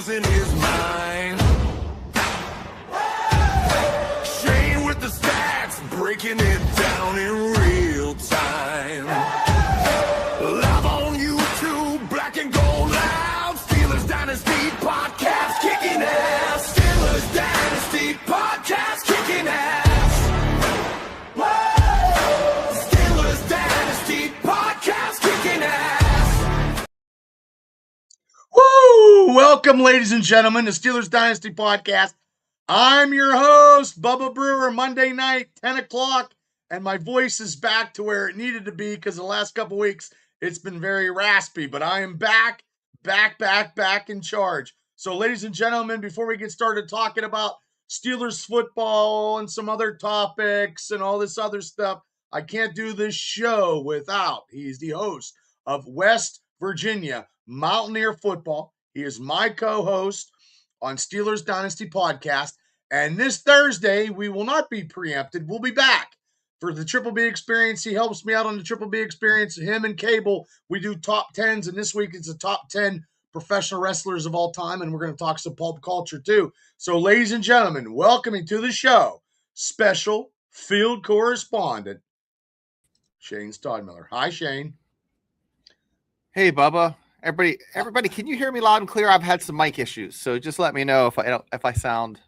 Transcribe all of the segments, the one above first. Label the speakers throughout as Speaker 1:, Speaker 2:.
Speaker 1: losing his mind. Shane with the stats, breaking it down in real time. Live on YouTube, Black and Gold Loud. Steelers Dynasty podcast kicking ass. Steelers Dynasty podcast kicking ass. Steelers Dynasty podcast kicking ass.
Speaker 2: Woo! Welcome, ladies and gentlemen, to Steelers Dynasty podcast. I'm your host, Bubba Brewer. Monday night, 10 o'clock, and my voice is back to where it needed to be because the last couple weeks it's been very raspy, but I am back in charge. So, ladies and gentlemen, before we get started talking about Steelers football and some other topics and all this other stuff, I can't do this show without. He's the host of West Virginia Mountaineer Football. He is my co-host on Steelers Dynasty podcast. And this Thursday, we will not be preempted. We'll be back for the Triple B Experience. He helps me out on the Triple B Experience. Him and Cable, we do top 10s. And this week it's the top 10 professional wrestlers of all time. And we're going to talk some pulp culture too. So, ladies and gentlemen, welcoming to the show, special field correspondent, Shane Stodmiller. Hi, Shane.
Speaker 3: Hey, Bubba. Everybody, can you hear me loud and clear? I've had some mic issues, so just let me know if I sound.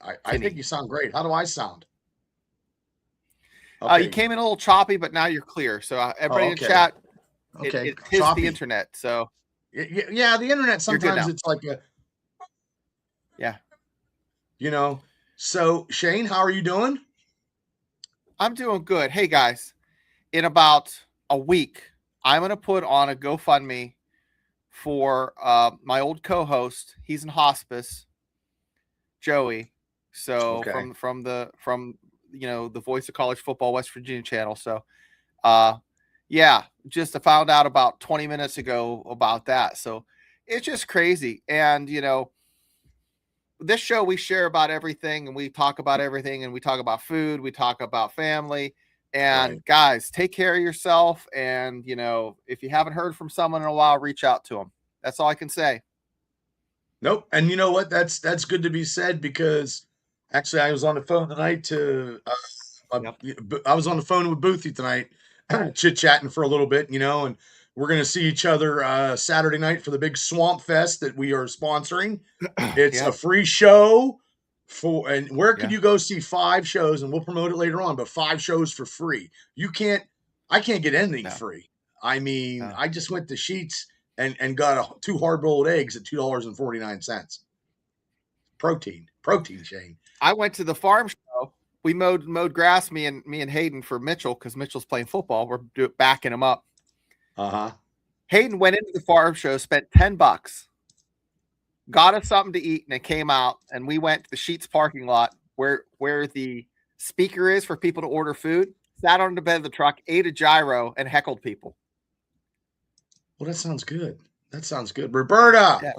Speaker 2: I think you sound great. How do I sound? Okay.
Speaker 3: You came in a little choppy, but now you're clear. So everybody in chat, it is the internet. So
Speaker 2: yeah, the internet sometimes it's like So Shane, how are you doing?
Speaker 3: I'm doing good. Hey guys, in about a week, I'm going to put on a GoFundMe for my old co-host. He's in hospice, Joey. So from the Voice of College Football West Virginia channel. So just I found out about 20 minutes ago about that. So it's just crazy. And this show we share about everything and we talk about everything and we talk about food, we talk about family. And guys, take care of yourself. And, if you haven't heard from someone in a while, reach out to them. That's all I can say.
Speaker 2: Nope. And you know what? That's good to be said because actually I was on the phone tonight I was on the phone with Boothie tonight, chit-chatting for a little bit, and we're going to see each other Saturday night for the big Swamp Fest that we are sponsoring. It's a free show. And where could you go see 5 shows? And we'll promote it later on, but 5 shows for free. I can't get anything free. I mean, I just went to Sheetz and got 2 hard-boiled eggs at $2.49. Protein, Shane.
Speaker 3: I went to the farm show. We mowed grass, me and Hayden for Mitchell because Mitchell's playing football. We're backing him up. Hayden went into the farm show, spent $10. Got us something to eat, and it came out, and we went to the Sheetz parking lot where the speaker is for people to order food, sat on the bed of the truck, ate a gyro, and heckled people.
Speaker 2: Well, that sounds good. Roberta,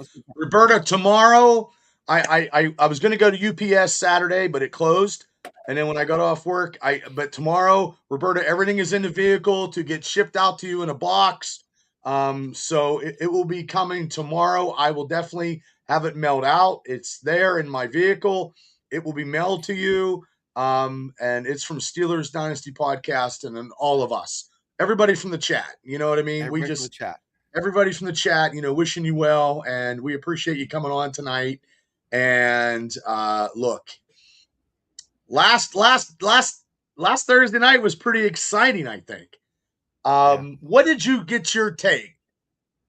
Speaker 2: tomorrow, I was going to go to UPS Saturday, but it closed. And then when I got off work, but tomorrow, Roberta, everything is in the vehicle to get shipped out to you in a box. So it will be coming tomorrow. I will definitely have it mailed out. It's there in my vehicle. It will be mailed to you. And it's from Steelers Dynasty Podcast and then all of us. Everybody from the chat. You know what I mean? Everybody from the chat, wishing you well. And we appreciate you coming on tonight. And look, last Thursday night was pretty exciting, I think. What did you get your take,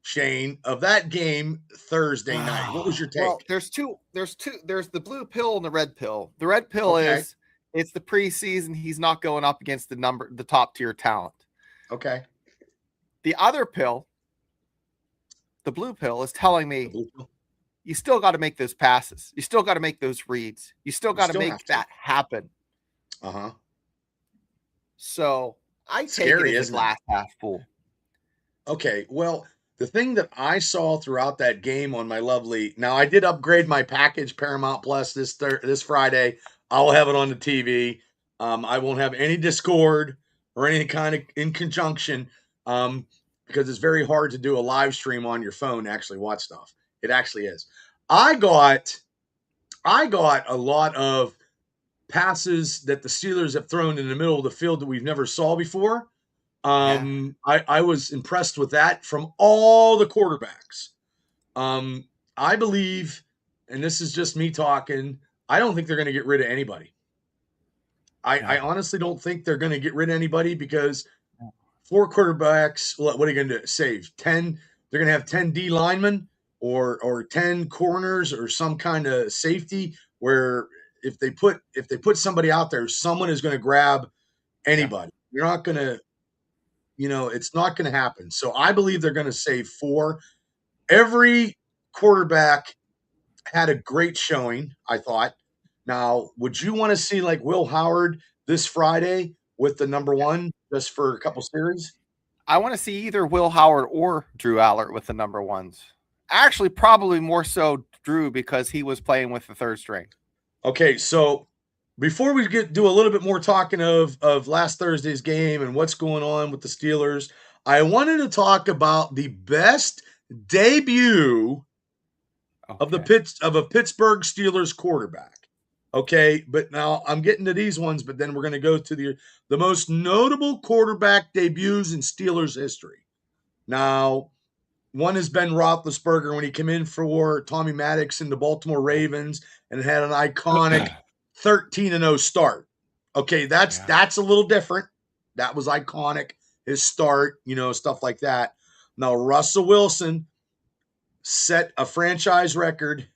Speaker 2: Shane, of that game Thursday night? What was your take?
Speaker 3: Well, there's two. There's the blue pill and the red pill. The red pill is it's the preseason. He's not going up against the top tier talent.
Speaker 2: Okay.
Speaker 3: The other pill, the blue pill, is telling me you still got to make those passes. You still got to make those reads. You still got to make that happen. So I take it as glass half full.
Speaker 2: Okay, well, the thing that I saw throughout that game on my lovely – now, I did upgrade my package, Paramount Plus, this Friday. I'll have it on the TV. I won't have any Discord or any kind of in conjunction because it's very hard to do a live stream on your phone to actually watch stuff. It actually is. I got a lot of passes that the Steelers have thrown in the middle of the field that we've never saw before. I was impressed with that from all the quarterbacks. I believe, and this is just me talking, I don't think they're going to get rid of anybody. I honestly don't think they're going to get rid of anybody because 4 quarterbacks, what are you going to save? 10, they're going to have 10 D linemen or 10 corners or some kind of safety where if they put somebody out there, someone is going to grab anybody. You're not going to, it's not going to happen. So I believe they're going to save 4. Every quarterback had a great showing, I thought. Now, would you want to see like Will Howard this Friday with the number 1 just for a couple series?
Speaker 3: I want to see either Will Howard or Drew Allert with the number 1s. Actually, probably more so Drew because he was playing with the 3rd string.
Speaker 2: Okay, so before we do a little bit more talking of last Thursday's game and what's going on with the Steelers, I wanted to talk about the best debut of a Pittsburgh Steelers quarterback. Okay, but now I'm getting to these ones, but then we're going to go to the most notable quarterback debuts in Steelers history. Now, one is Ben Roethlisberger when he came in for Tommy Maddox in the Baltimore Ravens and had an iconic 13-0 start. Okay, that's a little different. That was iconic, his start, stuff like that. Now, Russell Wilson set a franchise record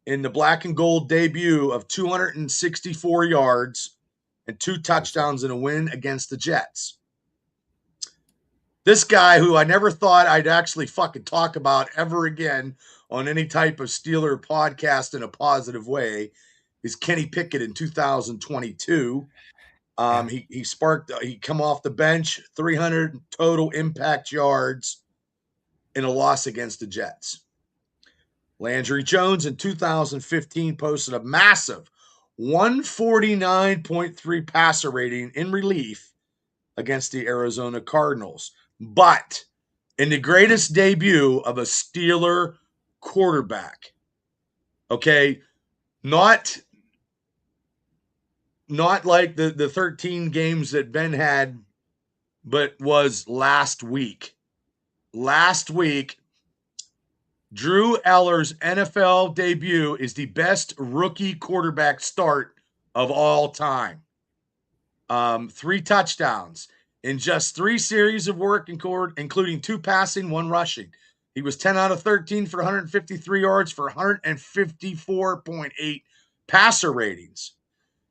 Speaker 2: in the black and gold debut of 264 yards and 2 touchdowns in a win against the Jets. This guy who I never thought I'd actually fucking talk about ever again on any type of Steeler podcast in a positive way is Kenny Pickett in 2022. He come off the bench, 300 total impact yards in a loss against the Jets. Landry Jones in 2015 posted a massive 149.3 passer rating in relief against the Arizona Cardinals. But in the greatest debut of a Steeler quarterback, okay, not like the 13 games that Ben had, but was last week. Last week, Drew Eller's NFL debut is the best rookie quarterback start of all time. 3 touchdowns in just 3 series of work, including 2 passing, 1 rushing. He was 10 out of 13 for 153 yards for 154.8 passer ratings.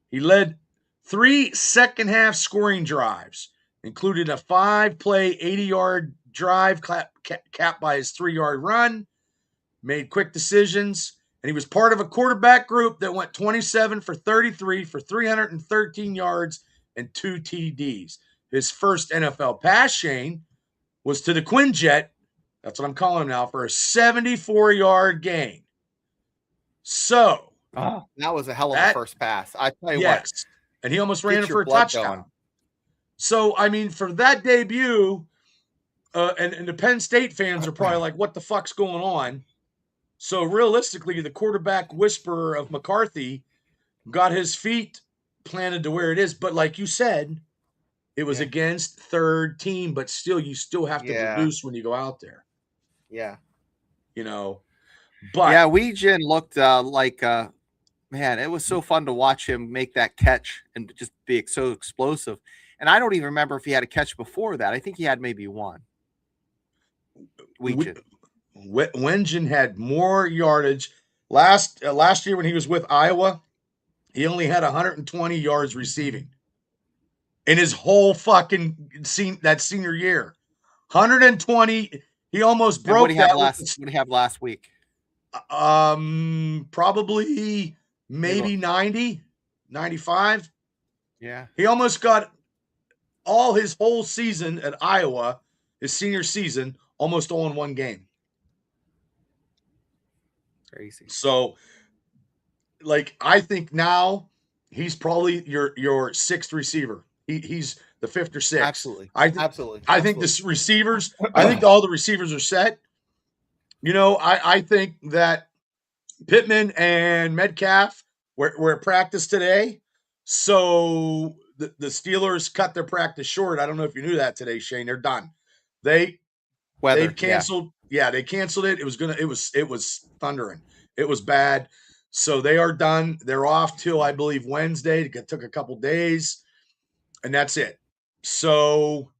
Speaker 2: He led 3 second-half scoring drives, including a 5-play, 80-yard drive capped by his 3-yard run. Made quick decisions, and he was part of a quarterback group that went 27 for 33 for 313 yards and 2 TDs. His first NFL pass, Shane, was to the Quinjet, that's what I'm calling him now, for a 74-yard gain. So,
Speaker 3: that was a hell of a first pass. I tell you what.
Speaker 2: And he almost ran it for a touchdown. Going. So, I mean, for that debut, and the Penn State fans are probably like, what the fuck's going on? So realistically, the quarterback whisperer of McCarthy got his feet planted to where it is. But like you said, it was against 3rd team, but still, you still have to produce when you go out there.
Speaker 3: Yeah.
Speaker 2: But
Speaker 3: Weejan looked like, man, it was so fun to watch him make that catch and just be so explosive. And I don't even remember if he had a catch before that. I think he had maybe 1. Weejan.
Speaker 2: Wengen had more yardage last year when he was with Iowa. He only had 120 yards receiving in his whole fucking senior year. 120. He almost broke that.
Speaker 3: What did he have last week?
Speaker 2: Probably maybe 90, 95.
Speaker 3: Yeah.
Speaker 2: He almost got all his whole season at Iowa, his senior season, almost all in one game.
Speaker 3: Crazy.
Speaker 2: So, like, I think now he's probably your 6th receiver. He's the 5th or 6th.
Speaker 3: Absolutely.
Speaker 2: I think the receivers. I think all the receivers are set. I think that Pittman and Metcalf were at practice today. So the Steelers cut their practice short. I don't know if you knew that today, Shane. They're done. They've
Speaker 3: Weather,
Speaker 2: canceled. Yeah, they canceled it. It was thundering. It was bad. So they are done. They're off till I believe Wednesday. It took a couple days, and that's it. So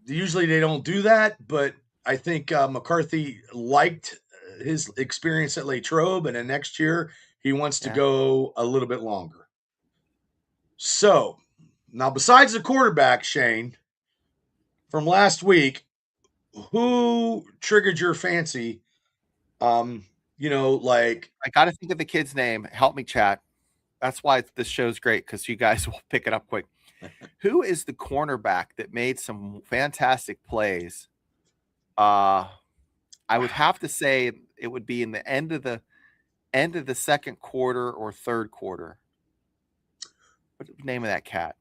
Speaker 2: usually they don't do that, but I think McCarthy liked his experience at Latrobe, and then next year he wants to go a little bit longer. So now, besides the quarterback, Shane, from last week, who triggered your fancy? Like
Speaker 3: I got to think of the kid's name. Help me, chat. That's why this show's great, because you guys will pick it up quick. Who is the cornerback that made some fantastic plays? I would have to say it would be in the end of the second quarter or third quarter. What's the name of that cat?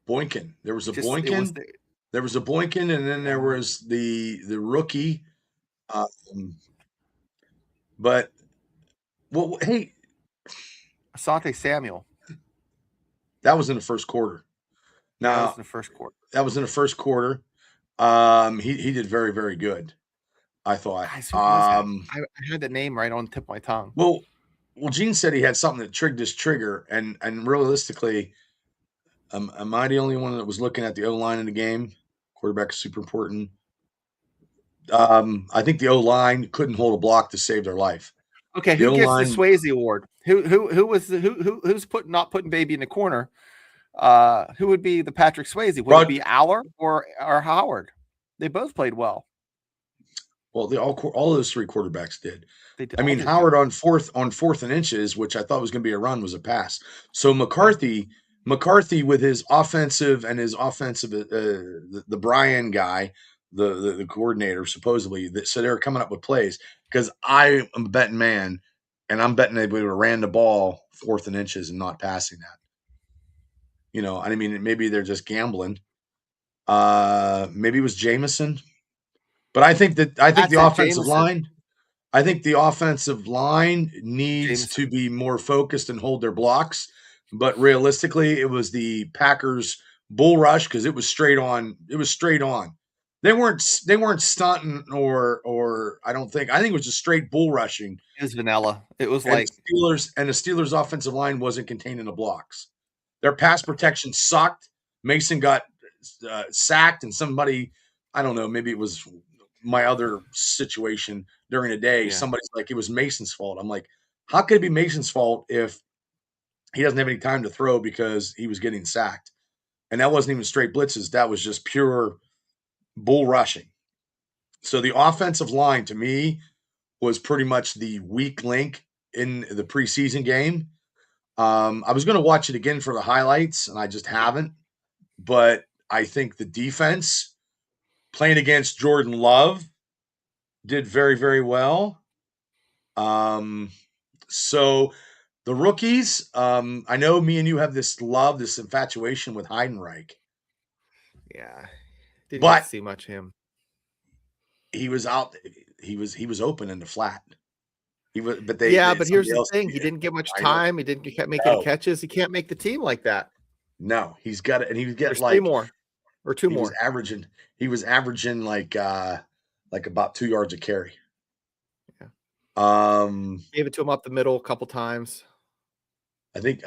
Speaker 2: Boykin. There was a Boykin. There was a Boykin, and then there was the rookie. But hey,
Speaker 3: Asante Samuel.
Speaker 2: That was in the first quarter. Now,
Speaker 3: that was in the first quarter.
Speaker 2: That was in the first quarter. He did very, very good, I thought.
Speaker 3: Guys, I had the name right on the tip of my tongue.
Speaker 2: Well, Gene said he had something that triggered his trigger, and realistically, am I the only one that was looking at the O-line in the game? Quarterback is super important. I think the O-line couldn't hold a block to save their life.
Speaker 3: Okay, who gets the Swayze Award? Who's not putting baby in the corner? Who would be the Patrick Swayze? Would it be Aller or Howard? They both played well.
Speaker 2: Well, all those three quarterbacks did. I mean, Howard on fourth and inches, which I thought was going to be a run, was a pass. So McCarthy with his offensive and his offensive, the Brian guy, the coordinator, supposedly, so they were coming up with plays, because I am a betting man, and I'm betting they would have ran the ball 4th and inches and not passing that. I mean, maybe they're just gambling. Maybe it was Jameson, but I think the offensive line. I think the offensive line needs to be more focused and hold their blocks. But realistically, it was the Packers bull rush, because it was straight on. It was straight on. They weren't stunting or I think it was just straight bull rushing.
Speaker 3: It was vanilla. It was like
Speaker 2: the Steelers offensive line wasn't containing the blocks. Their pass protection sucked. Mason got sacked, and somebody, I don't know, maybe it was my other situation during the day. Yeah. Somebody's like, it was Mason's fault. I'm like, how could it be Mason's fault if he doesn't have any time to throw because he was getting sacked? And that wasn't even straight blitzes. That was just pure bull rushing. So the offensive line, to me, was pretty much the weak link in the preseason game. I was going to watch it again for the highlights, and I just haven't. But I think the defense, playing against Jordan Love, did very, very well. So the rookies, I know me and you have this infatuation with Heidenreich.
Speaker 3: Yeah. Didn't get to see much of him.
Speaker 2: He was out. He was open in the flat. He was, but
Speaker 3: here's the thing: he didn't get much time. He didn't make any catches. He can't make the team like that.
Speaker 2: No, he's got it, and he was getting
Speaker 3: like 3 more or 2 more.
Speaker 2: He was averaging like about 2 yards a carry.
Speaker 3: Yeah. Gave it to him up the middle a couple times.
Speaker 2: I think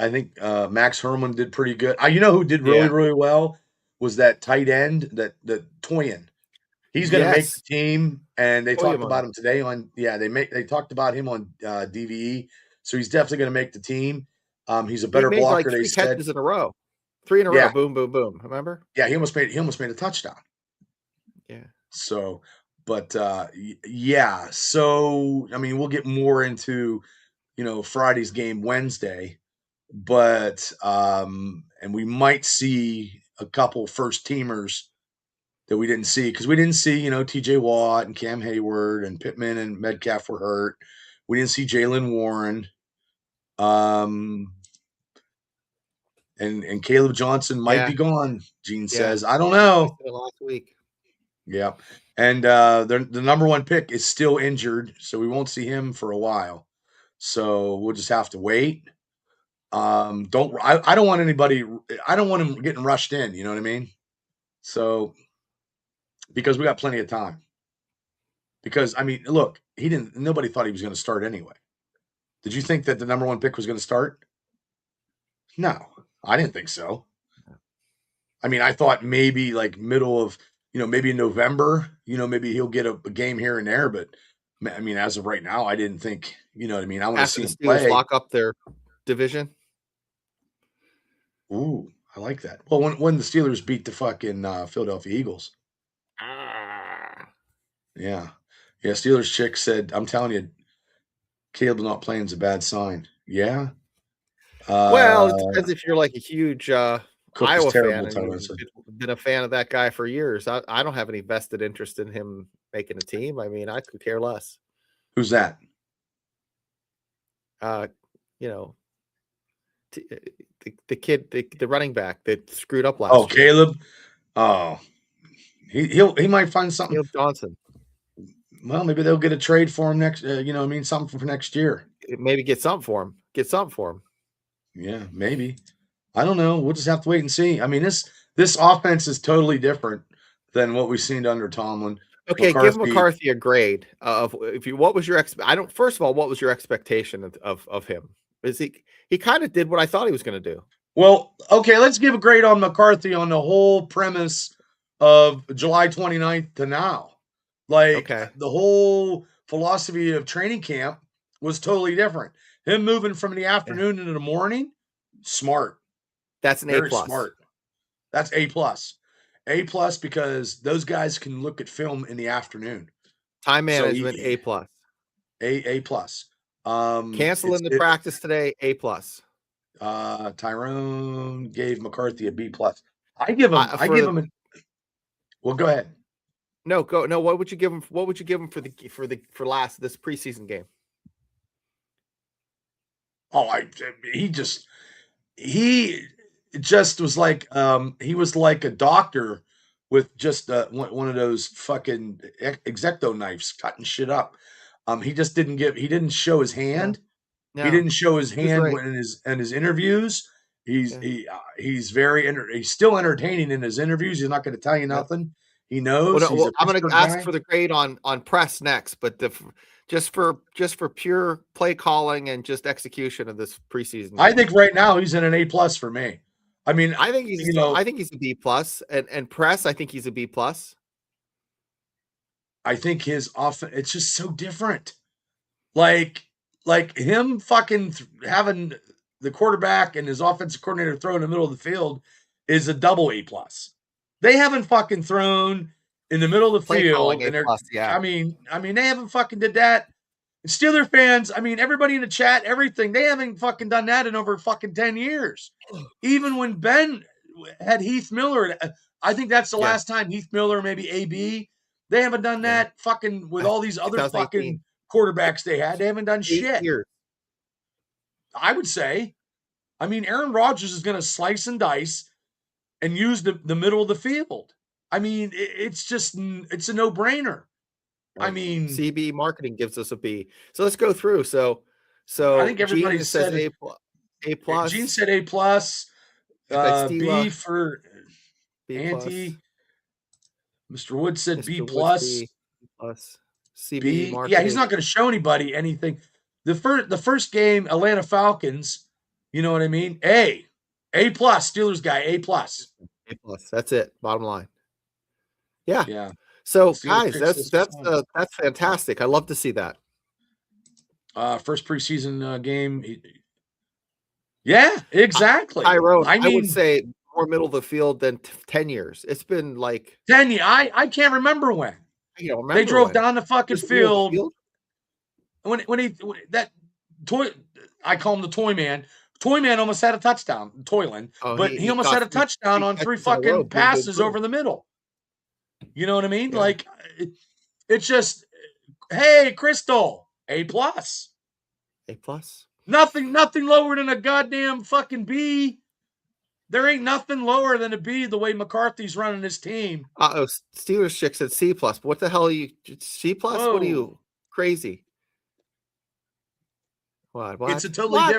Speaker 2: Max Herman did pretty good. You know who did really, really well was that tight end, that Toyin. He's going to make the team, and they talked about him today on. Yeah, they talked about him on DVE, so he's definitely going to make the team. He's a better blocker.
Speaker 3: Like 3 catches in a row, 3 in a row. Boom, boom, boom. Remember?
Speaker 2: Yeah, he almost made a touchdown.
Speaker 3: Yeah.
Speaker 2: So, but yeah. So I mean, we'll get more into Friday's game Wednesday, but and we might see a couple first teamers that we didn't see, because we didn't see, TJ Watt and Cam Hayward and Pittman and Metcalf were hurt. We didn't see Jaylen Warren. And Caleb Johnson might be gone, Gene says. I don't know.
Speaker 3: Last week.
Speaker 2: Yeah. And the number one pick is still injured, so we won't see him for a while. So we'll just have to wait. I don't want anybody. I don't want him getting rushed in. You know what I mean? So because we got plenty of time. Because I mean, look, nobody thought he was going to start anyway. Did you think that the number one pick was going to start? No, I didn't think so. I mean, I thought maybe like middle of, maybe in November, maybe he'll get a game here and there. But I mean, as of right now, I didn't think, you know what I mean? I want to see
Speaker 3: After the
Speaker 2: him
Speaker 3: Steelers
Speaker 2: play.
Speaker 3: lock up their division.
Speaker 2: Ooh, I like that. Well, when the Steelers beat the fucking Philadelphia Eagles. Yeah. Yeah. Steelers chick said, I'm telling you, Caleb not playing is a bad sign. Yeah.
Speaker 3: Well, it depends if you're like a huge
Speaker 2: Cook is
Speaker 3: Iowa
Speaker 2: terrible,
Speaker 3: fan and
Speaker 2: Tyron
Speaker 3: you've
Speaker 2: said.
Speaker 3: been a fan of that guy for years. I don't have any vested interest in him making a team. I mean, I could care less.
Speaker 2: Who's that?
Speaker 3: You know, the kid, the running back that screwed up last year.
Speaker 2: Caleb. Oh, he might find something.
Speaker 3: Caleb Johnson.
Speaker 2: Well, maybe they'll get a trade for him next. Something for next year.
Speaker 3: Maybe get something for him.
Speaker 2: Yeah, maybe. I don't know. We'll just have to wait and see. I mean, this offense is totally different than what we've seen under Tomlin.
Speaker 3: Okay, give McCarthy a grade of what was your first of all, what was your expectation of him? Is he kind of did what I thought he was going to do.
Speaker 2: Well, okay, let's give a grade on McCarthy on the whole premise of July 29th to now. Like the whole philosophy of training camp was totally different. Him moving from the afternoon into the morning, smart.
Speaker 3: That's an
Speaker 2: Very
Speaker 3: A+.
Speaker 2: Smart. That's A+. A+ because those guys can look at film in the afternoon.
Speaker 3: Time management, A+.
Speaker 2: A+.
Speaker 3: Canceling the practice today, A+.
Speaker 2: Tyrone gave McCarthy a B+. I give him. Well, go ahead.
Speaker 3: No, go. No, what would you give him? What would you give him for this preseason game?
Speaker 2: Oh, he just was like he was like a doctor with just one of those fucking X-Acto knives cutting shit up. He just didn't show his hand. No. He didn't show his hand in his interviews. He's still entertaining in his interviews. He's not going to tell you nothing. He knows.
Speaker 3: I'm going to ask for the grade on press next, but just for pure play calling and just execution of this preseason game.
Speaker 2: I think right now he's in an A+ for me. I mean,
Speaker 3: I think he's a B+, and press. I think he's a B+.
Speaker 2: I think his offense, it's just so different. Like him fucking having the quarterback and his offensive coordinator throw in the middle of the field is a double A+. They haven't fucking thrown in the middle of the field. And I mean, they haven't fucking did that. Steeler fans, I mean, everybody in the chat, everything, they haven't fucking done that in over fucking 10 years. Even when Ben had Heath Miller, I think that's the last time Heath Miller, maybe AB. They haven't done that fucking with all these other fucking quarterbacks they had. They haven't done shit. I would say. I mean, Aaron Rodgers is going to slice and dice and use the middle of the field. I mean, it's a no-brainer. Right. I mean,
Speaker 3: CB marketing gives us a B. So let's go through. So
Speaker 2: I think everybody says
Speaker 3: A+.
Speaker 2: Gene said A+. B for Ante. Mr. Wood said B+.
Speaker 3: B+. CB marketing.
Speaker 2: Yeah, he's not going to show anybody anything. The first game, Atlanta Falcons. You know what I mean? A+. Steelers guy, A+.
Speaker 3: A+. That's it. Bottom line. Yeah.
Speaker 2: Yeah.
Speaker 3: So guys, that's fantastic. I love to see that.
Speaker 2: First preseason game. Yeah, exactly.
Speaker 3: Tyrone, I would say more middle of the field than 10 years. It's been like
Speaker 2: 10 years. I can't remember when. They drove down the fucking field. When that toy, I call him the toy man. Toy man almost had a touchdown, Toyland, but he almost had a touchdown on 3 fucking passes over the middle. You know what I mean? Yeah. Like, it's just, hey, Crystal, A+.
Speaker 3: A+.
Speaker 2: Nothing lower than a goddamn fucking B. There ain't nothing lower than a B the way McCarthy's running his team.
Speaker 3: Steelers chick said C+. But what the hell are you? C+?
Speaker 2: Whoa.
Speaker 3: What are you? Crazy. What?
Speaker 2: It's a totally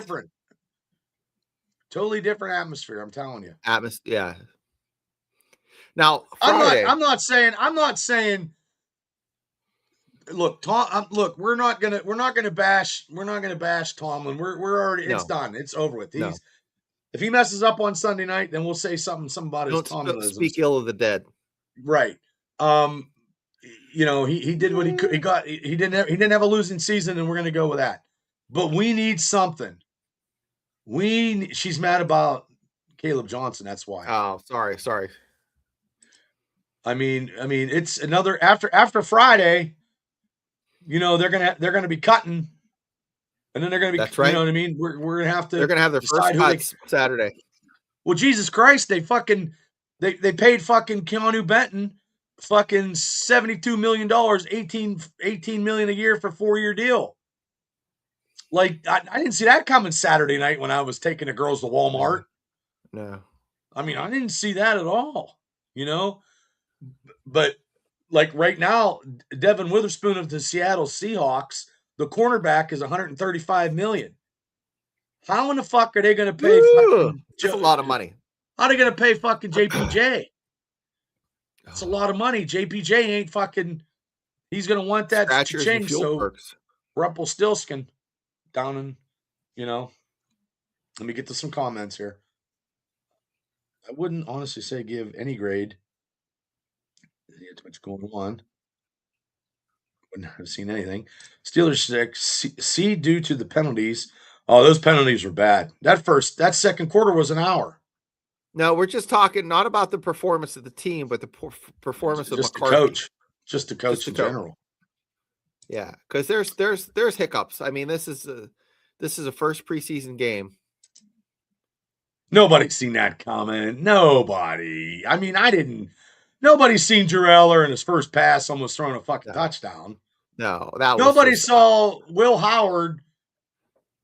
Speaker 2: different atmosphere, I'm telling you.
Speaker 3: Yeah. Now, Friday,
Speaker 2: I'm not saying look, Tom, look, we're not gonna bash Tomlin. We're already it's done. It's over with. If he messes up on Sunday night, then we'll say something about his Tomlinisms.
Speaker 3: Don't speak ill of the dead.
Speaker 2: Right. He did what he could. He didn't have a losing season, and we're gonna go with that. But we need something. She's mad about Caleb Johnson. That's why.
Speaker 3: Oh, sorry.
Speaker 2: I mean, it's another after Friday. They're gonna be cutting, and then they're gonna be.
Speaker 3: That's right.
Speaker 2: You know what I mean? We're gonna have to.
Speaker 3: They're gonna have their first cuts Saturday.
Speaker 2: Well, Jesus Christ, they paid fucking Keanu Benton fucking $72 million, 18 million a year for a 4-year deal. Like I didn't see that coming Saturday night when I was taking the girls to Walmart.
Speaker 3: No.
Speaker 2: I mean, I didn't see that at all, But like right now, Devin Witherspoon of the Seattle Seahawks, the cornerback is $135 million. How in the fuck are they going to pay?
Speaker 3: That's a lot of money.
Speaker 2: How are they going to pay fucking JPJ? That's a lot of money. JPJ ain't fucking. He's going to want that to change. So Rumpelstiltskin down in, let me get to some comments here. I wouldn't honestly say give any grade. There's too much going on. Wouldn't have seen anything. Steelers 6 C due to the penalties. Oh, those penalties were bad. That second quarter was an hour.
Speaker 3: No, we're just talking not about the performance of the team, but the performance of McCarthy.
Speaker 2: Just the coach in general.
Speaker 3: Yeah, because there's hiccups. I mean, this is a first preseason game.
Speaker 2: Nobody's seen that comment. Nobody. I mean, I didn't. Nobody's seen Drew Eller in his first pass almost throwing a fucking touchdown.
Speaker 3: No,
Speaker 2: nobody saw Will Howard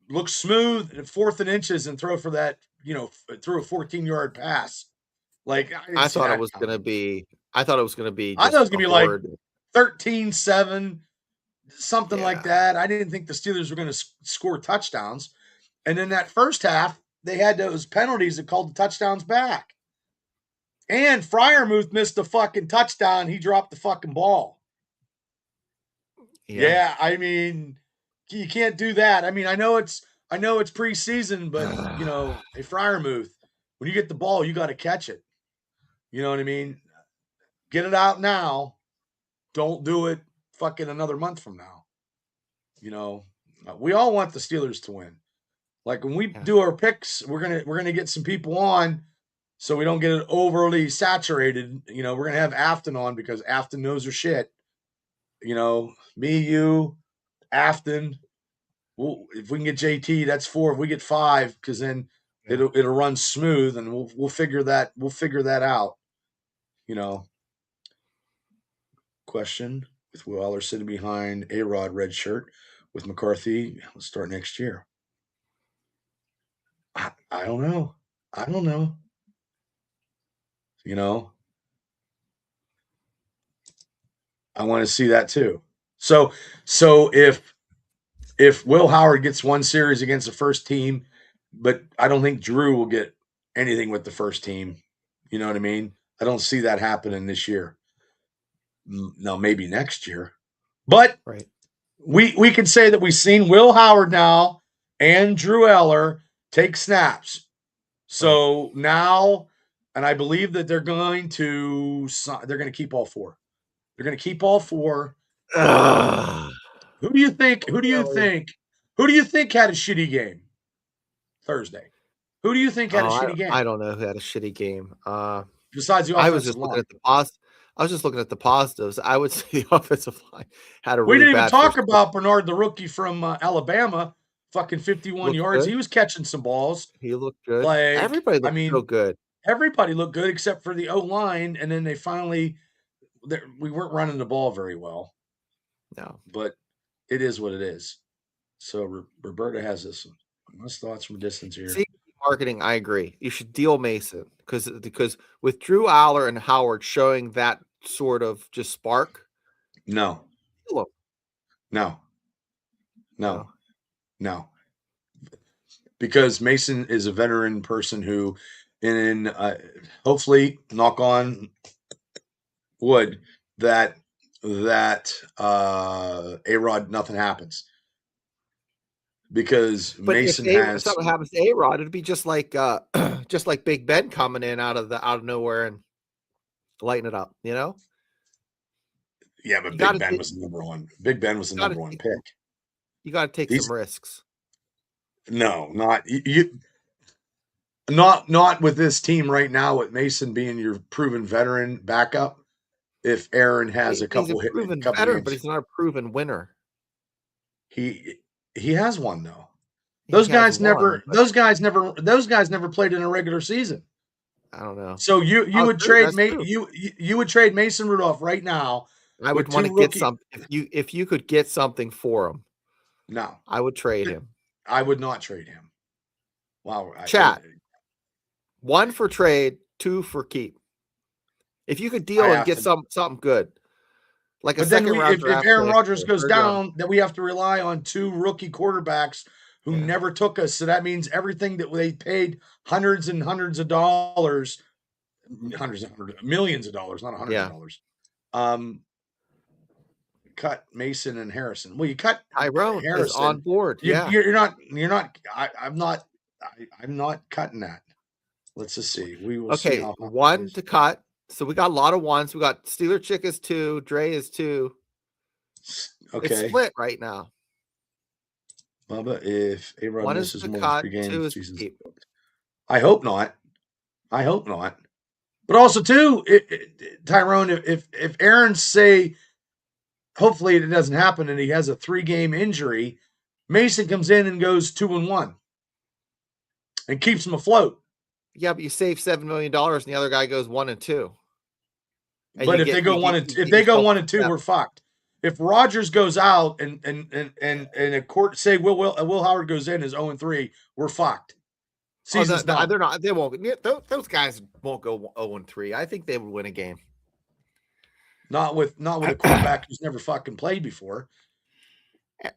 Speaker 2: look smooth at 4th and inches and throw for that. Threw a 14-yard pass. Like
Speaker 3: I thought it was going to be. I thought it was going to be.
Speaker 2: I thought it was going to be like 13-7, something like that. I didn't think the Steelers were going to score touchdowns. And then that first half, they had those penalties that called the touchdowns back. And Freiermuth missed the fucking touchdown. He dropped the fucking ball. Yeah, I mean, you can't do that. I mean, I know it's preseason, but hey, Freiermuth, when you get the ball, you got to catch it. You know what I mean? Get it out now. Don't do it fucking another month from now. We all want the Steelers to win. Like when we do our picks, we're gonna get some people on, so we don't get it overly saturated. We're gonna have Afton on because Afton knows her shit. Me, you, Afton. Well, if we can get JT, that's 4. If we get 5, because then it'll run smooth, and we'll figure that out. Question with Will Eller sitting behind A-Rod red shirt with McCarthy. Let's start next year. I don't know. I want to see that too. So if Will Howard gets one series against the first team, but I don't think Drew will get anything with the first team. You know what I mean? I don't see that happening this year. No, maybe next year. But
Speaker 3: right.
Speaker 2: We can say that we've seen Will Howard now and Drew Eller take snaps. So now, and I believe that they're going to keep all 4. They're going to keep all 4. Who do you think had a shitty game Thursday? Who do you think had a shitty game?
Speaker 3: I don't know who had a shitty game.
Speaker 2: Besides the offensive line.
Speaker 3: I was just looking at the positives. I would say the offensive line had a really bad.
Speaker 2: We didn't even talk about Bernard, the rookie from Alabama, fucking 51 yards. Good. He was catching some balls.
Speaker 3: He looked good. Everybody looked so good.
Speaker 2: Everybody looked good except for the O-line, and then they finally we weren't running the ball very well.
Speaker 3: No.
Speaker 2: But it is what it is. So Roberta has this. Nice thoughts from distance here.
Speaker 3: See, marketing, I agree. You should deal Mason because with Drew Aller and Howard showing that sort of just spark.
Speaker 2: No.
Speaker 3: Deal him.
Speaker 2: No. Because Mason is a veteran person who, in hopefully, knock on wood, that A-Rod, nothing happens. Because
Speaker 3: But
Speaker 2: Mason
Speaker 3: if something happens to A-Rod, it'd be just like Big Ben coming in out of nowhere and lighting it up, you know?
Speaker 2: Yeah, but Big Ben was the number one. Big Ben was the number one pick.
Speaker 3: You got to take some risks.
Speaker 2: No, not you. Not with this team right now. With Mason being your proven veteran backup, if Aaron has a couple
Speaker 3: he's a proven veteran, but he's not a proven winner.
Speaker 2: He has one though. Those guys never played in a regular season.
Speaker 3: I don't know.
Speaker 2: So you would trade you would trade Mason Rudolph right now.
Speaker 3: I would want to get something if you could get something for him.
Speaker 2: No,
Speaker 3: I would trade him.
Speaker 2: I would not trade him. Wow,
Speaker 3: chat. 1 for trade, 2 for keep. If you could deal and get something good, like a second round draft.
Speaker 2: If Aaron Rodgers goes down, then we have to rely on 2 rookie quarterbacks who never took us. So that means everything that they paid hundreds and hundreds of dollars, millions of dollars, not hundreds of dollars. Cut Mason and Harrison. Well, you cut
Speaker 3: Tyrone
Speaker 2: Harrison.
Speaker 3: Is on board.
Speaker 2: You're not. I'm not cutting that. Let's just see. We will see.
Speaker 3: Okay, 1 to cut. So we got a lot of ones. We got Steeler Chick is 2. Dre is 2.
Speaker 2: Okay.
Speaker 3: It's split right now.
Speaker 2: Bubba, if A-Rod misses more than 3 games,
Speaker 3: Jesus.
Speaker 2: I hope not. But also, too, Tyrone, if Aaron say, hopefully it doesn't happen, and he has a 3-game injury, Mason comes in and goes 2-1 and keeps him afloat.
Speaker 3: Yeah, but you save $7 million, and the other guy goes 1-2.
Speaker 2: But if they go 1-2, we're fucked. If Rodgers goes out and a court say Will Howard goes in as 0-3, we're fucked. Season's done.
Speaker 3: They're not. They won't. Those guys won't go 0-3. I think they would win a game.
Speaker 2: Not with a quarterback who's never fucking played before.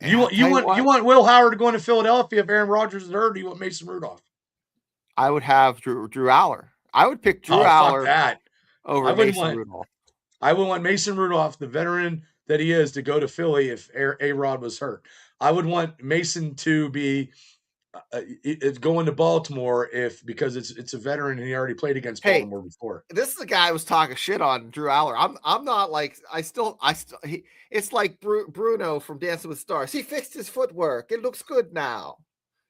Speaker 2: You want Will Howard to go into Philadelphia if Aaron Rodgers is hurt, or you want Mason Rudolph?
Speaker 3: I would have Drew Aller. I would pick Drew Aller over Mason Rudolph.
Speaker 2: I would want Mason Rudolph, the veteran that he is, to go to Philly if A-Rod was hurt. I would want Mason to be going to Baltimore because it's a veteran and he already played against Baltimore before.
Speaker 3: This is the guy who was talking shit on Drew Aller. I'm not like it's like Bruno from Dancing with Stars. He fixed his footwork. It looks good now.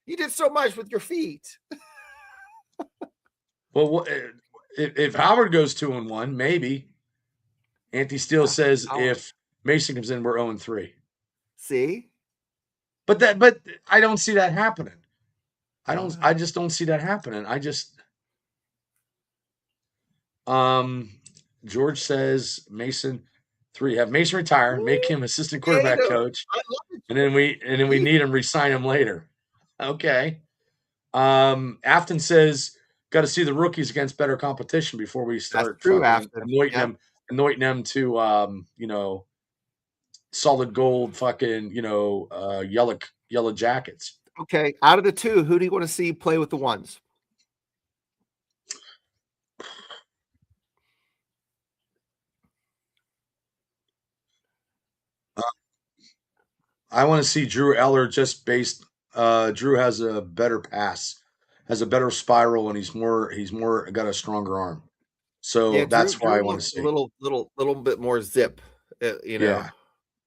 Speaker 3: You did so much with your feet.
Speaker 2: Well, if Howard goes 2-1, maybe. Auntie Steele says if Mason comes in, we're 0-3.
Speaker 3: See?
Speaker 2: But I don't see that happening. I just don't see that happening. George says Mason 3. Have Mason retire, make him assistant quarterback coach, and then we need him, resign him later. Okay. Afton says got to see the rookies against better competition before we start anointing them to solid gold fucking yellow jackets.
Speaker 3: Okay, out of the 2, who do you want to see play with the ones?
Speaker 2: I want to see Drew Eller just based. Drew has a better pass, has a better spiral, and he's more got a stronger arm. So that's why I want to see
Speaker 3: a little bit more zip.
Speaker 2: Yeah.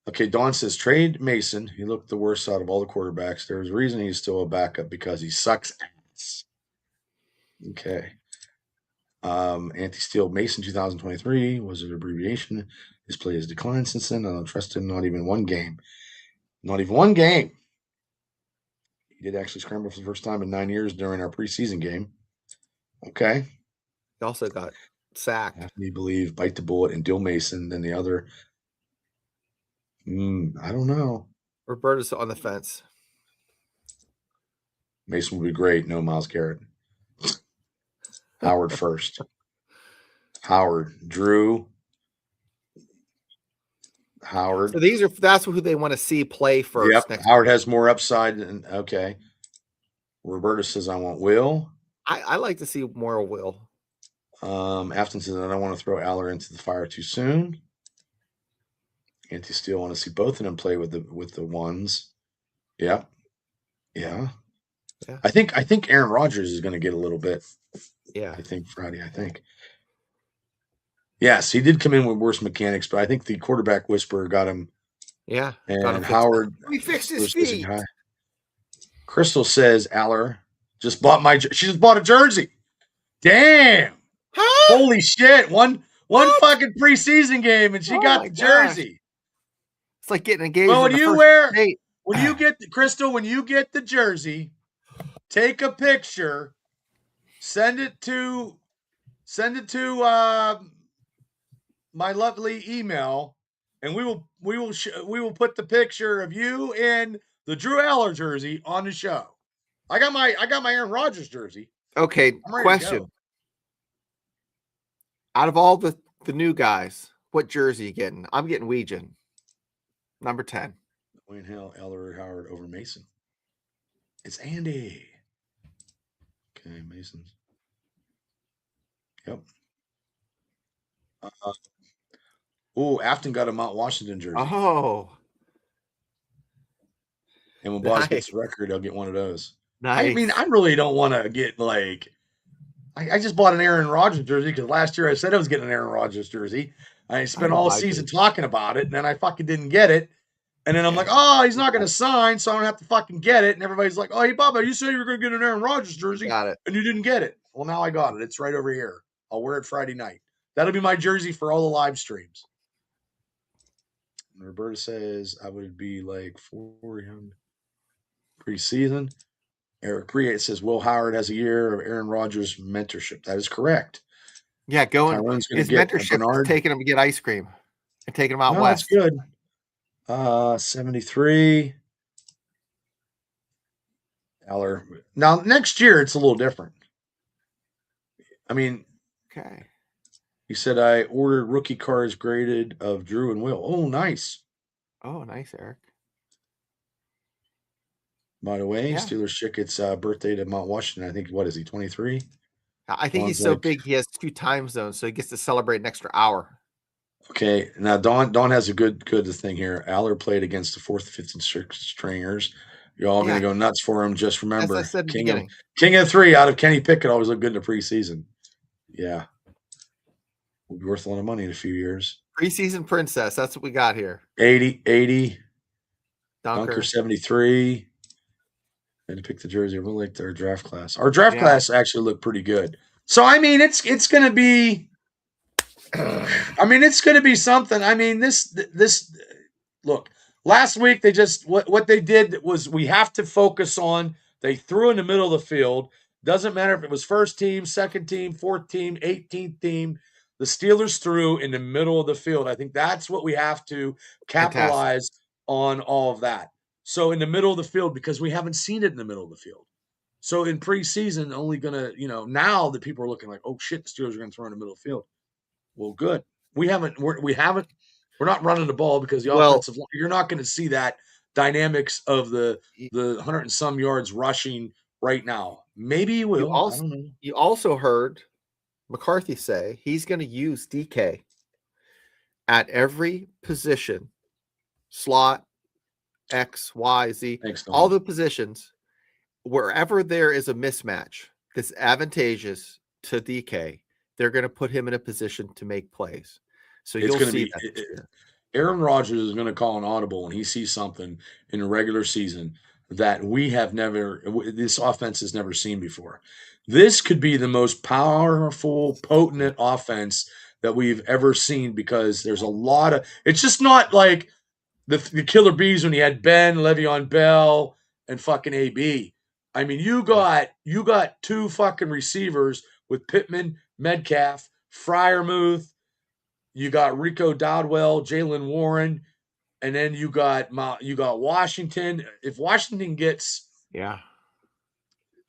Speaker 2: Okay, Don says trade Mason. He looked the worst out of all the quarterbacks. There's a reason he's still a backup, because he sucks ass. Okay. Anti-Steele Mason 2023 was an abbreviation. His play has declined since then. I don't trust him. Not even one game. He did actually scramble for the first time in 9 years during our preseason game. Okay.
Speaker 3: He also got sacked.
Speaker 2: Have me believe, bite the bullet, and deal Mason. Then the other. I don't know.
Speaker 3: Roberta's on the fence.
Speaker 2: Mason would be great. No Myles Garrett. Howard first. Howard, Drew, Howard.
Speaker 3: So that's who they want to see play first.
Speaker 2: Yep, Howard has more upside than okay. Roberta says I want Will.
Speaker 3: I like to see more of Will.
Speaker 2: Afton says I don't want to throw Aller into the fire too soon. Anti-Steel want to see both of them play with the ones. Yeah. I think Aaron Rodgers is going to get a little bit.
Speaker 3: Yeah.
Speaker 2: I think Friday. I think. Yes, he did come in with worse mechanics, but I think the quarterback whisperer got him.
Speaker 3: Yeah.
Speaker 2: And Howard.
Speaker 3: He fixed his feet.
Speaker 2: Crystal says Aller she just bought a jersey. Damn.
Speaker 3: Huh?
Speaker 2: Holy shit. One fucking preseason game and she got the jersey.
Speaker 3: Gosh. It's like getting engaged.
Speaker 2: Well, when you get the jersey, take a picture, send it to my lovely email, and we will put the picture of you in the Drew Aller jersey on the show. I got my Aaron Rodgers jersey.
Speaker 3: Okay, question. Out of all the new guys, what jersey are you getting? I'm getting Weegan. Number 10.
Speaker 2: Wayne Hill, Eller, Howard over Mason. It's Andy. Okay, Mason's. Yep. Afton got a Mount Washington jersey.
Speaker 3: Oh.
Speaker 2: And when Boss gets the record, I'll get one of those.
Speaker 3: Nice.
Speaker 2: I mean, I really don't want to get like. I just bought an Aaron Rodgers jersey because last year I said I was getting an Aaron Rodgers jersey. I spent all season talking about it, and then I fucking didn't get it. And then I'm like, oh, he's not going to sign, so I don't have to fucking get it. And everybody's like, oh, hey, Bubba, you said you were going to get an Aaron Rodgers jersey.
Speaker 3: Got it.
Speaker 2: And you didn't get it. Well, now I got it. It's right over here. I'll wear it Friday night. That'll be my jersey for all the live streams. And Roberta says I would be like 400 preseason. Eric Create says Will Howard has a year of Aaron Rodgers mentorship. That is correct.
Speaker 3: Yeah, his mentorship is taking him to get ice cream and taking him out west.
Speaker 2: That's good. 73. Aller. Now next year it's a little different. I mean,
Speaker 3: okay.
Speaker 2: He said I ordered rookie cards graded of Drew and Will. Oh, nice.
Speaker 3: Oh, nice, Eric.
Speaker 2: By the way, Steelers chick, it's birthday to Mount Washington. I think, what is he, 23?
Speaker 3: I think he's so big he has 2 time zones, so he gets to celebrate an extra hour.
Speaker 2: Okay, now Dawn has a good thing here. Aller played against the 4th, 5th, and 6th stringers. You're all going to go nuts for him. Just remember,
Speaker 3: as I said
Speaker 2: King of 3 out of Kenny Pickett always looked good in the preseason. Yeah. Will be worth a lot of money in a few years.
Speaker 3: Preseason princess. That's what we got here.
Speaker 2: 80. Dunker 73. And to pick the jersey. I really liked our draft class. Our draft class actually looked pretty good. So I mean, it's going to be. I mean, it's going to be something. I mean, this look. Last week they just what they did was we have to focus on. They threw in the middle of the field. Doesn't matter if it was first team, second team, fourth team, 18th team. The Steelers threw in the middle of the field. I think that's what we have to capitalize on all of that. So in the middle of the field, because we haven't seen it in the middle of the field. So in preseason, only going to, now that people are looking like, oh shit, the Steelers are going to throw in the middle of the field. Well, good. We're not running the ball because the offensive line, you're not going to see that dynamics of the 100 and some yards rushing right now. Maybe you will. I don't know.
Speaker 3: You also heard McCarthy say he's going to use DK at every position, slot, X, Y, Z, all the positions, wherever there is a mismatch that's advantageous to DK, they're going to put him in a position to make plays. So you'll see that.
Speaker 2: Aaron Rodgers is going to call an audible when he sees something in the regular season that this offense has never seen before. This could be the most powerful, potent offense that we've ever seen because there's a lot of – it's just not like the Killer Bees when he had Ben, Le'Veon Bell, and fucking AB. I mean, you got 2 fucking receivers with Pittman, Metcalf, Freiermuth. You got Rico Dowdwell, Jalen Warren, and then you got Washington. If Washington gets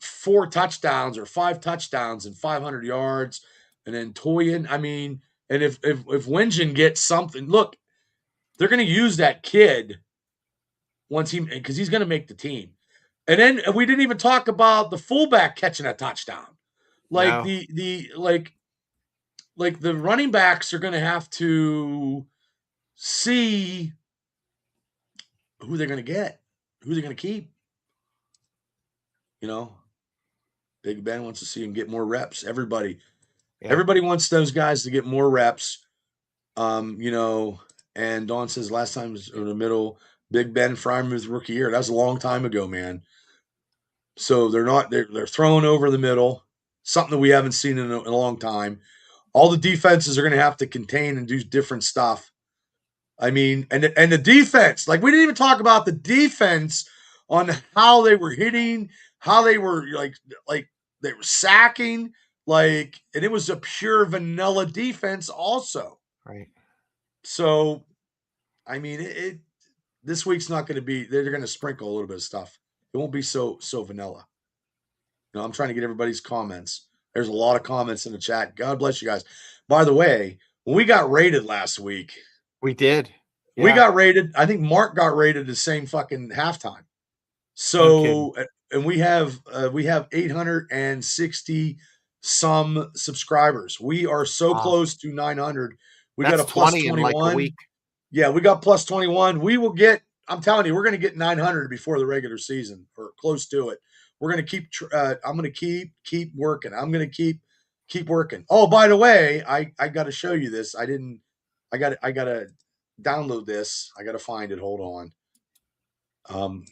Speaker 2: 4 touchdowns or 5 touchdowns and 500 yards, and then Toyin. I mean, and if Wingen gets something, look, they're going to use that kid once because he's going to make the team. And then we didn't even talk about the fullback catching a touchdown. Like
Speaker 3: No.
Speaker 2: like the running backs are going to have to see who they're going to get, who they're going to keep. You know, Big Ben wants to see him get more reps. Everybody wants those guys to get more reps. You know, and Dawn says last time was in the middle. Big Ben Freiermuth's rookie year. That was a long time ago, man. So they're throwing over the middle, something that we haven't seen in a long time. All the defenses are going to have to contain and do different stuff. I mean, and the defense, like we didn't even talk about the defense on how they were hitting, how they were like they were sacking, and it was a pure vanilla defense also.
Speaker 3: Right.
Speaker 2: So, I mean, this week's not going to be. They're going to sprinkle a little bit of stuff. It won't be so vanilla. You know, I'm trying to get everybody's comments. There's a lot of comments in the chat. God bless you guys. By the way, when we got rated last week,
Speaker 3: we did.
Speaker 2: Yeah. We got rated. I think Mark got rated the same fucking halftime. So, and we have 860 some subscribers. We are so close to 900. We got a plus 21 in like a week. Yeah, we got plus 21. We will get. I'm telling you, we're going to get 900 before the regular season or close to it. We're going to keep. I'm going to keep working. I'm going to keep working. Oh, by the way, I got to show you this. I got to download this. I got to find it. Hold on.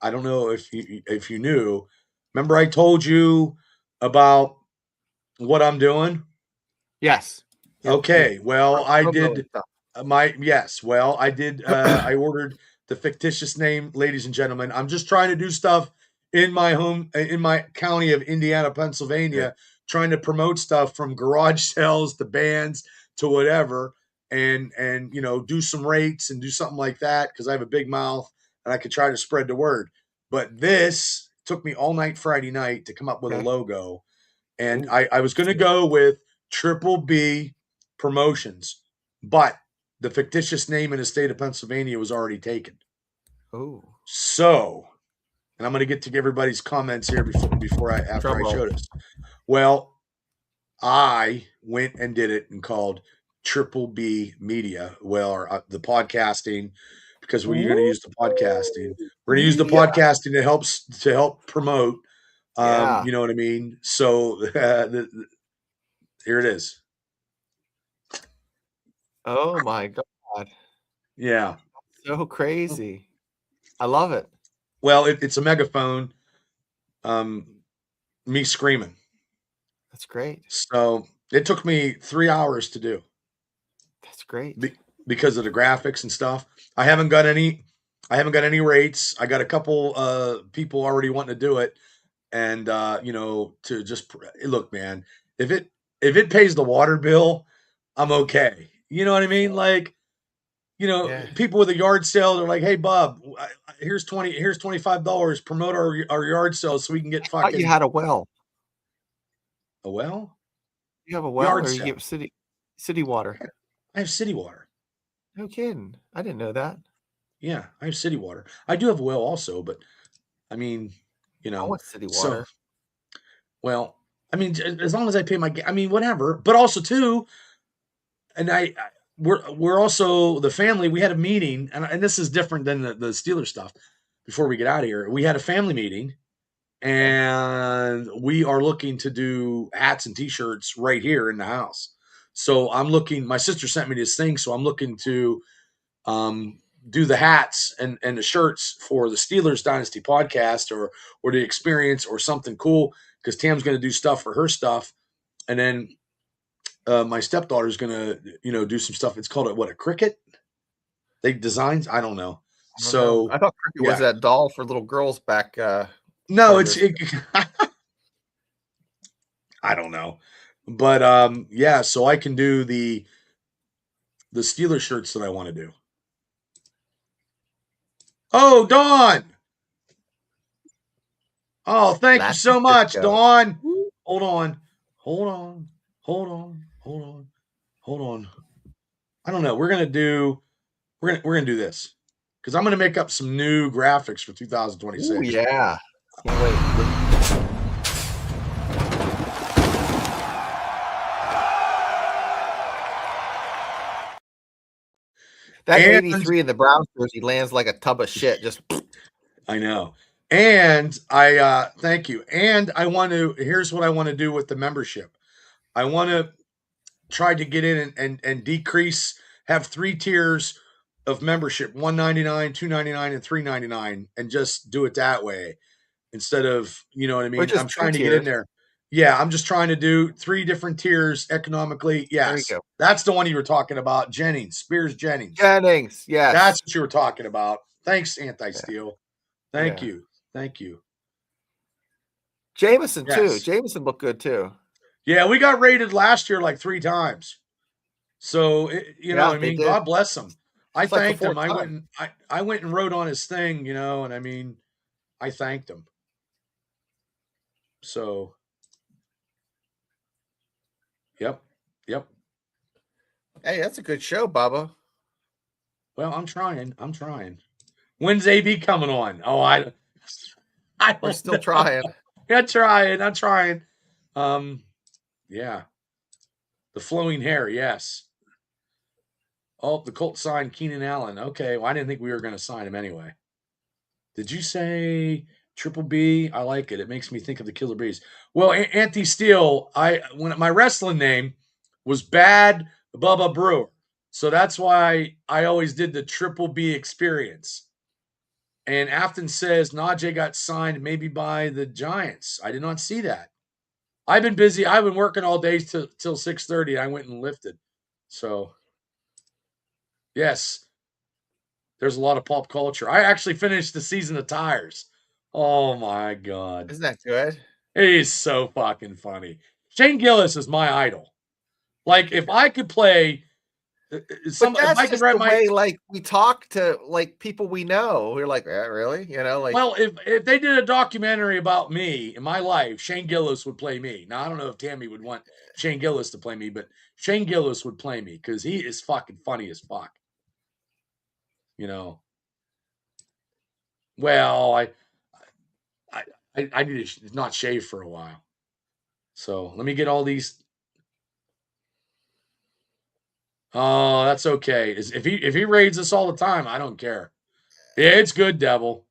Speaker 2: I don't know if you knew. Remember, I told you about what I'm doing.
Speaker 3: Yes.
Speaker 2: Okay. Well, I did. Well, I did. I ordered the fictitious name, ladies and gentlemen. I'm just trying to do stuff in my county of Indiana, Pennsylvania, trying to promote stuff from garage sales to bands to whatever, and you know, do some rates and do something like that because I have a big mouth and I could try to spread the word. But this took me all night Friday night to come up with a logo, and I was going to go with Triple B Promotions, but the fictitious name in the state of Pennsylvania was already taken.
Speaker 3: Oh.
Speaker 2: So, and I'm going to get to everybody's comments here after I show this. Well, I went and did it and called Triple B Media. Well, the podcasting, because we're going to use the podcasting. We're going to use the podcasting to help promote. You know what I mean? So here it is.
Speaker 3: Oh my God.
Speaker 2: Yeah.
Speaker 3: So crazy. I love it.
Speaker 2: Well, it's a megaphone. Me screaming.
Speaker 3: That's great.
Speaker 2: So it took me 3 hours to do.
Speaker 3: That's great.
Speaker 2: Because of the graphics and stuff. I haven't got any rates. I got a couple people already wanting to do it. And you know, to just look, man, if it pays the water bill, I'm okay. You know what I mean? Like, you know, people with a yard sale, they're like, "Hey, Bob, here's $25. Promote our yard sale so we can get fucking."
Speaker 3: I thought you had a well.
Speaker 2: A well?
Speaker 3: You have a well,
Speaker 2: yard
Speaker 3: or
Speaker 2: sale.
Speaker 3: you get city water?
Speaker 2: I have city water.
Speaker 3: No kidding. I didn't know that.
Speaker 2: Yeah, I have city water. I do have a well also, but I mean, you know,
Speaker 3: I want city water.
Speaker 2: So, well, I mean, as long as I pay whatever. But also too, and we're also the family. We had a meeting, and this is different than the Steelers stuff. Before we get out of here, we had a family meeting, and we are looking to do hats and T-shirts right here in the house. So I'm looking. My sister sent me this thing, so I'm looking to do the hats and the shirts for the Steelers Dynasty podcast or the experience or something cool, because Tam's going to do stuff for her stuff, and then my stepdaughter's going to, you know, do some stuff. It's called a cricket. They designs. I don't know. So
Speaker 3: I thought cricket was that doll for little girls back.
Speaker 2: No, I don't know, but yeah. So I can do the Steelers shirts that I want to do. Oh, Dawn! Oh, thank you
Speaker 4: San
Speaker 2: so much,
Speaker 4: Francisco.
Speaker 2: Dawn. Hold on. I don't know. We're gonna do this because I'm gonna make up some new graphics for 2026.
Speaker 4: Oh yeah, can't wait. That 83 in the Browns jersey lands like a tub of shit. Just
Speaker 2: I know. And I thank you. And here's what I want to do with the membership. I want to try to get in and decrease, have 3 tiers of membership, $199, $299, and $399, and just do it that way instead of, you know what I mean? I'm trying to get in there. Yeah, I'm just trying to do 3 different tiers economically. Yes.
Speaker 4: There you go.
Speaker 2: That's the one you were talking about, Spears Jennings.
Speaker 4: Yes.
Speaker 2: That's what you were talking about. Thanks, Anti-Steal. Thank you.
Speaker 4: Jameson too. Jameson looked good too.
Speaker 2: Yeah, we got rated last year like 3 times. So you know, I mean, God bless him. I thanked him. I went and wrote on his thing, you know, and I mean, I thanked him. So, yep.
Speaker 4: Hey, that's a good show, Bubba.
Speaker 2: Well, I'm trying. When's AB coming on? Oh,
Speaker 4: We're still trying.
Speaker 2: I'm trying. Yeah. The flowing hair, yes. Oh, the Colts signed Keenan Allen. Okay, well, I didn't think we were going to sign him anyway. Did you say Triple B? I like it. It makes me think of the Killer Bees. Well, Anti-Steal, when my wrestling name was Bad Bubba Brewer. So that's why I always did the Triple B experience. And Afton says Najee got signed maybe by the Giants. I did not see that. I've been busy. I've been working all day till 6:30. I went and lifted. So, yes, there's a lot of pop culture. I actually finished the season of Tires. Oh, my God.
Speaker 4: Isn't that good?
Speaker 2: He's so fucking funny. Shane Gillis is my idol. Like, if I could play
Speaker 4: the way like we talk to like people we know. We're like, really? You know, like,
Speaker 2: well, if they did a documentary about me in my life, Shane Gillis would play me. Now I don't know if Tammy would want Shane Gillis to play me, but Shane Gillis would play me because he is fucking funny as fuck. You know. Well, I need to not shave for a while. So let me get all these. Oh, that's okay. If he raids us all the time, I don't care. Yeah, it's good, Devil.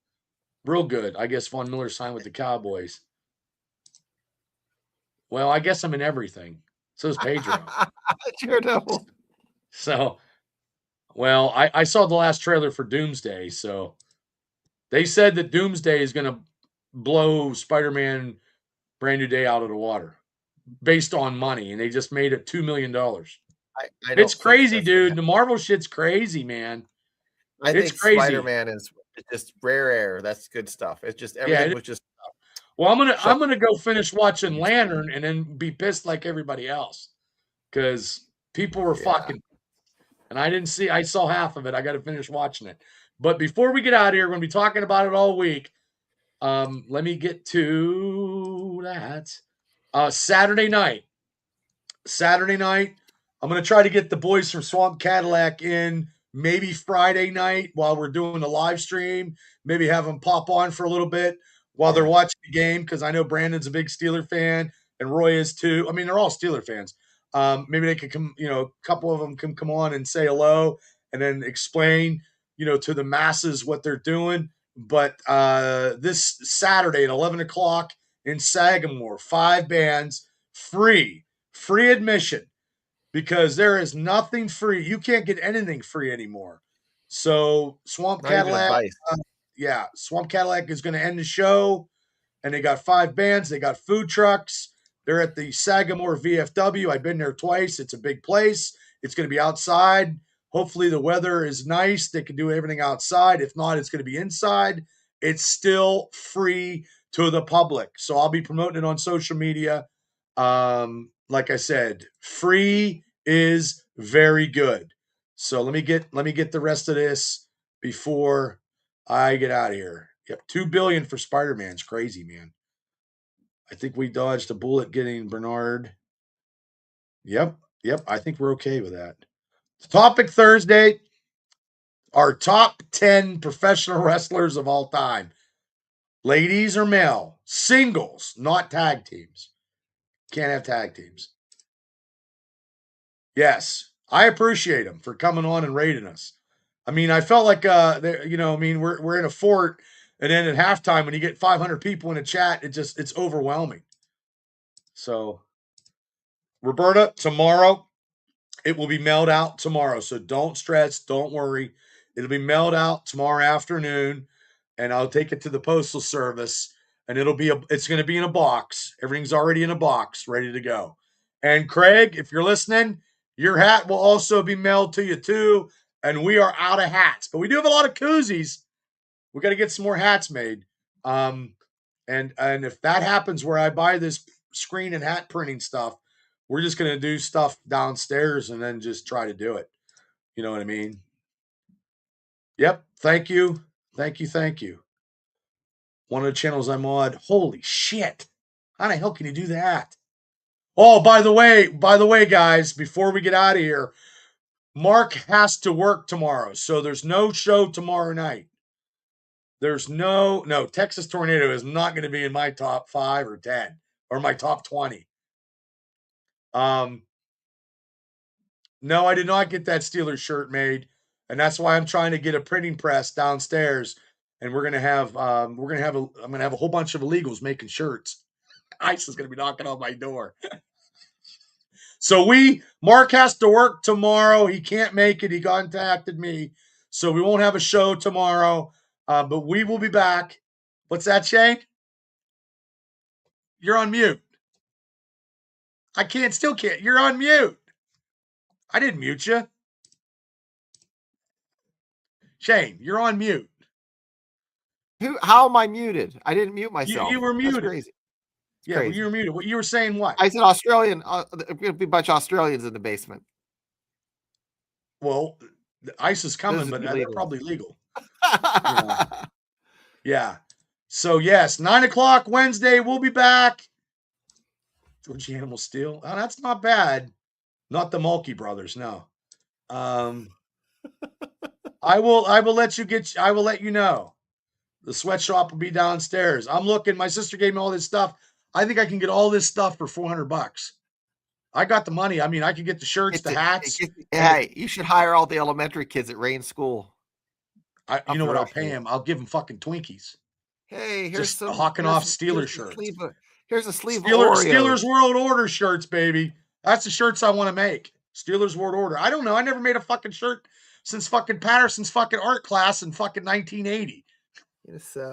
Speaker 2: Real good. I guess Von Miller signed with the Cowboys. Well, I guess I'm in everything. So is Pedro.
Speaker 4: Sure Devil.
Speaker 2: So, well, I saw the last trailer for Doomsday. So they said that Doomsday is going to blow Spider-Man Brand New Day out of the water based on money. And they just made it $2 million. It's crazy, dude. The Marvel shit's crazy, man.
Speaker 4: I think crazy. Spider-Man is just rare air. That's good stuff. It's just everything was just.
Speaker 2: Well, I'm gonna go finish watching Lantern and then be pissed like everybody else because people were fucking, and I saw half of it. I got to finish watching it. But before we get out of here, we're gonna be talking about it all week. Let me get to that. Saturday night. I'm going to try to get the boys from Swamp Cadillac in maybe Friday night while we're doing the live stream.Maybe have them pop on for a little bit while they're watching the game because I know Brandon's a big Steeler fan and Roy is too. I mean, they're all Steeler fans. Maybe they could come, you know, a couple of them can come on and say hello and then explain, you know, to the masses what they're doing. But this Saturday at 11 o'clock in Sagamore, 5 bands, free admission. Because there is nothing free. You can't get anything free anymore. So Swamp Cadillac, Swamp Cadillac is going to end the show. And they got 5 bands. They got food trucks. They're at the Sagamore VFW. I've been there twice. It's a big place. It's going to be outside. Hopefully the weather is nice. They can do everything outside. If not, it's going to be inside. It's still free to the public. So I'll be promoting it on social media. Like I said, free is very good. So let me get the rest of this before I get out of here. Yep, $2 billion for Spider-Man's crazy, man. I think we dodged a bullet getting Bernard. Yep. I think we're okay with that. Topic Thursday, our top 10 professional wrestlers of all time. Ladies or male, singles, not tag teams. Can't have tag teams. Yes, I appreciate them for coming on and rating us. I mean, I felt like we're in a fort, and then at halftime when you get 500 people in a chat, it's overwhelming. So, Roberta, tomorrow it will be mailed out tomorrow. So don't stress, don't worry. It'll be mailed out tomorrow afternoon, and I'll take it to the postal service, and it's going to be in a box. Everything's already in a box, ready to go. And Craig, if you're listening, your hat will also be mailed to you too. And we are out of hats, but we do have a lot of koozies. We got to get some more hats made. And if that happens where I buy this screen and hat printing stuff, we're just going to do stuff downstairs and then just try to do it. You know what I mean? Yep. Thank you. One of the channels I'm on. Holy shit. How the hell can you do that? Oh, by the way, guys, before we get out of here, Mark has to work tomorrow. So there's no show tomorrow night. There's no Texas Tornado is not going to be in my top 5 or 10 or my top 20. No, I did not get that Steelers shirt made, and that's why I'm trying to get a printing press downstairs. And I'm gonna have a whole bunch of illegals making shirts. ICE is gonna be knocking on my door. So Mark has to work tomorrow. He can't make it. He contacted me, so we won't have a show tomorrow. But we will be back. What's that, Shane? You're on mute. Still can't. You're on mute. I didn't mute you. Shane, you're on mute.
Speaker 3: How am I muted? I didn't mute myself.
Speaker 2: You were muted.
Speaker 3: That's crazy.
Speaker 2: Yeah, well, you were muted. You were saying what?
Speaker 3: I said Australian. There's going to be a bunch of Australians in the basement.
Speaker 2: Well, the ICE is coming, but they're probably legal. Yeah. So, yes, 9:00 Wednesday, we'll be back. Georgie Animal Steel. Oh, that's not bad. Not the Mulkey brothers, no. I will let you know. The sweatshop will be downstairs. I'm looking. My sister gave me all this stuff. I think I can get all this stuff for $400. I got the money. I mean, I could get the shirts, the hats.
Speaker 3: Hey, you should hire all the elementary kids at Rain School.
Speaker 2: You know what I'll pay them? I'll give them fucking Twinkies.
Speaker 3: Hey, here's
Speaker 2: just hawking off Steelers shirts.
Speaker 3: Here's a sleeve of
Speaker 2: Steelers World Order shirts, baby. That's the shirts I want to make. Steelers World Order. I don't know. I never made a fucking shirt since fucking Patterson's fucking art class in fucking 1980.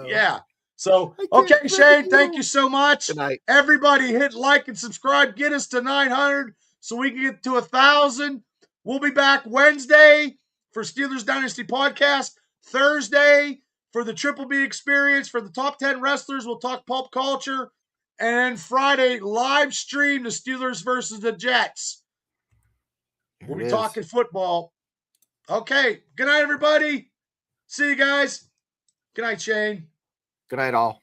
Speaker 2: Yeah. So, okay, Shane, thank you so much.
Speaker 3: Good night.
Speaker 2: Everybody hit like and subscribe. Get us to 900 so we can get to 1,000. We'll be back Wednesday for Steelers Dynasty Podcast. Thursday for the Triple B Experience. For the top 10 wrestlers, we'll talk pulp culture. And then Friday, live stream the Steelers versus the Jets. We'll be talking football. Okay. Good night, everybody. See you guys. Good night, Shane.
Speaker 3: Good night, all.